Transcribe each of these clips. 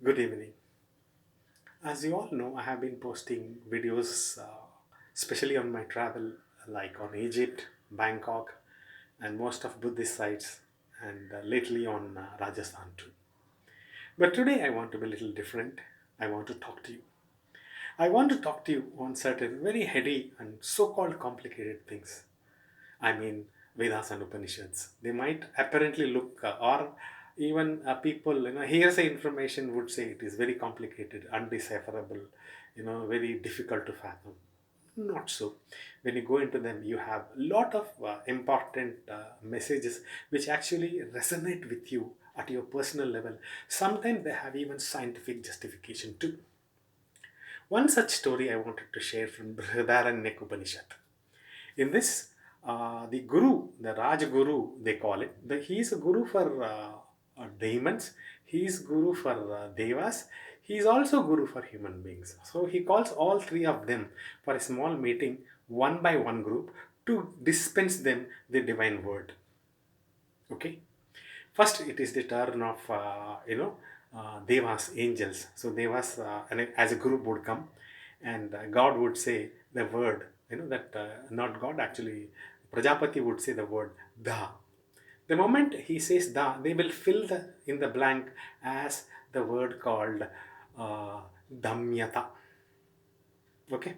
Good evening. As you all know, I have been posting videos, especially on my travel, like on Egypt, Bangkok, and most of Buddhist sites, and lately on Rajasthan too. But today I want to be a little different. I want to talk to you. I want to talk to you on certain very heady and so called complicated things. I mean, Vedas and Upanishads. They might apparently look, or even people, hearsay information would say it is very complicated, undecipherable, very difficult to fathom. Not so. When you go into them, you have a lot of important messages which actually resonate with you at your personal level. Sometimes they have even scientific justification too. One such story I wanted to share from Brihadaranyaka Upanishad. In this, the guru, the Raj Guru, they call it, he is a guru for demons, he is guru for devas, he is also guru for human beings. So he calls all three of them for a small meeting, one by one group, to dispense them the divine word. Okay. First, it is the turn of devas, angels. So devas, as a group would come, and God would say the word. That not God actually. Prajapati would say the word da. The moment he says da, they will fill in the blank as the word called damyata. Okay,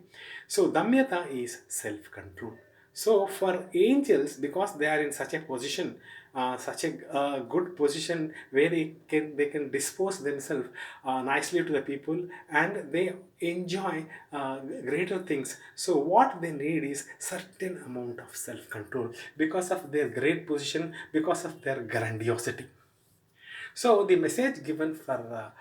so damyata is self-control. So for angels, because they are in such a position, such a good position where they can dispose themselves nicely to the people, and they enjoy greater things. So what they need is certain amount of self-control because of their great position, because of their grandiosity. So the message given for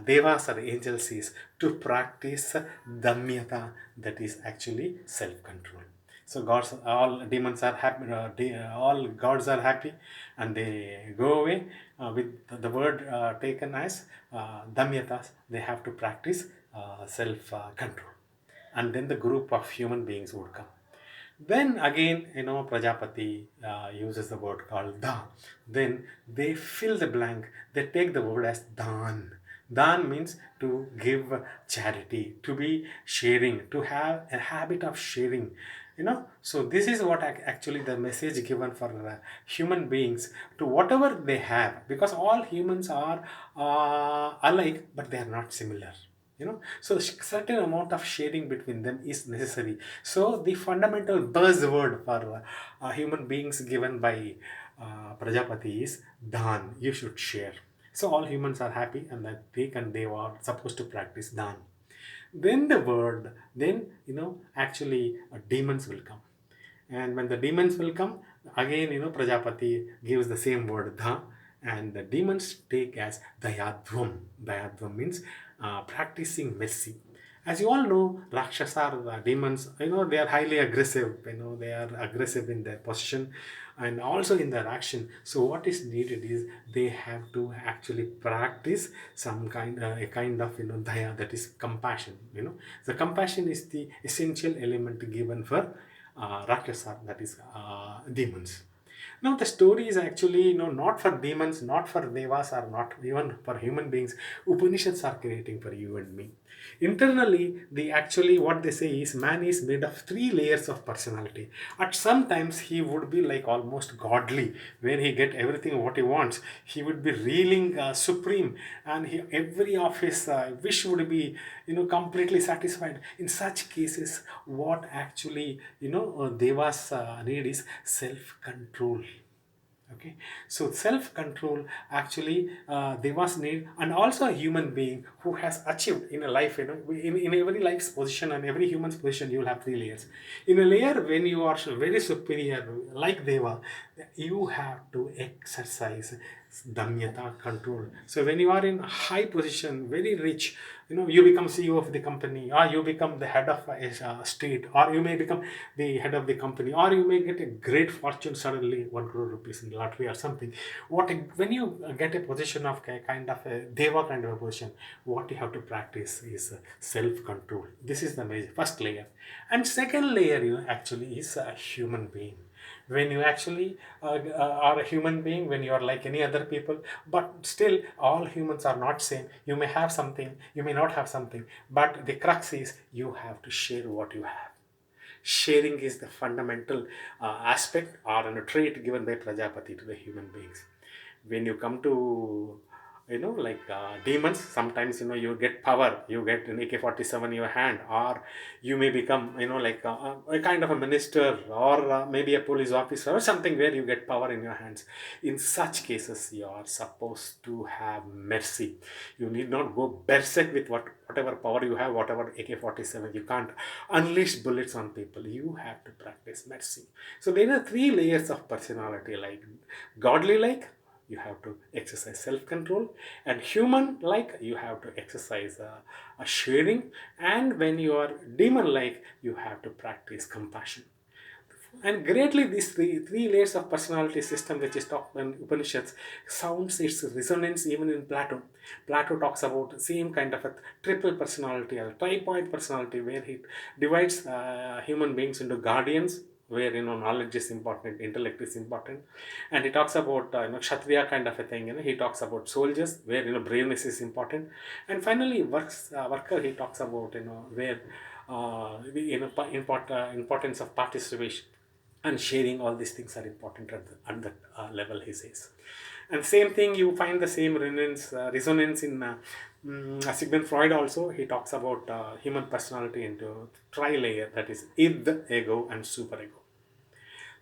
devas or angels is to practice damyata, that is actually self-control. So gods, all demons are happy, all gods are happy, and they go away with the word taken as damyatas. They have to practice self-control, and then the group of human beings would come. Then again, Prajapati uses the word called da. Then they fill the blank. They take the word as dan. Dan means to give charity, to be sharing, to have a habit of sharing. So this is what actually the message given for human beings to whatever they have, because all humans are alike, but they are not similar. So certain amount of sharing between them is necessary. So the fundamental buzzword for human beings given by Prajapati is dan. You should share. So all humans are happy, and that they are supposed to practice dan. Then the word, then actually demons will come. And when the demons will come, again, Prajapati gives the same word, dha, and the demons take as dayadvam. Dayadvam means practicing mercy. As you all know, Rakshasa, the demons, they are highly aggressive. They are aggressive in their position and also in their action. So what is needed is they have to actually practice some a kind of, daya, that is compassion. The compassion is the essential element given for Rakshasa, that is demons. Now the story is actually not for demons, not for devas, or not even for human beings. Upanishads are creating for you and me. Internally, the actually what they say is man is made of three layers of personality. At some times he would be like almost godly, where he get everything what he wants. He would be reeling supreme, and every of his wish would be completely satisfied. In such cases, what actually devas need is self control. Okay, so self control actually devas need, and also a human being who has achieved in a life, in every life's position and every human's position, you will have three layers. In a layer, when you are very superior like deva, you have to exercise damyata, control. So when you are in high position, very rich, you become CEO of the company, or you become the head of a state, or you may become the head of the company, or you may get a great fortune suddenly, 1 crore rupees in the lottery or something. When you get a position of a kind of a deva kind of a position, what you have to practice is self-control. This is the first layer. And second layer actually is a human being. when you actually are a human being, when you are like any other people. But still, all humans are not same. You may have something, you may not have something, but the crux is you have to share what you have. Sharing is the fundamental aspect or a trait given by Prajapati to the human beings. When you come to, like demons, sometimes, you get power, you get an AK-47 in your hand, or you may become, like a kind of a minister, or maybe a police officer or something, where you get power in your hands. In such cases, you are supposed to have mercy. You need not go berserk with whatever power you have, whatever AK-47. You can't unleash bullets on people. You have to practice mercy. So there are three layers of personality, like godly like, you have to exercise self-control, and human like, you have to exercise a sharing, and when you are demon like, you have to practice compassion. And greatly, these three layers of personality system, which is talked in Upanishads, sounds its resonance even in Plato. Plato talks about the same kind of a triple personality, a tripoid personality, where he divides human beings into guardians, where knowledge is important, intellect is important, and he talks about kshatriya kind of a thing. He talks about soldiers, where braveness is important, and finally worker. He talks about where the importance of participation and sharing. All these things are important at that level, he says. And same thing, you find the same resonance in Sigmund Freud also. He talks about human personality into tri-layer, that is id, ego and superego.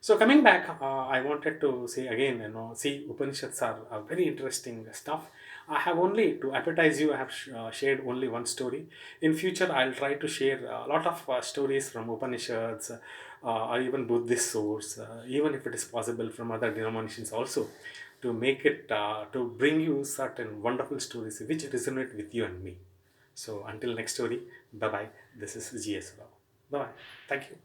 So coming back, I wanted to say again, see, Upanishads are very interesting stuff. I have only, to appetize you, I have shared only one story. In future, I'll try to share a lot of stories from Upanishads, or even Buddhist source, even if it is possible from other denominations also, to make it, to bring you certain wonderful stories which resonate with you and me. So until next story, bye bye. This is GS Rao. Bye bye. Thank you.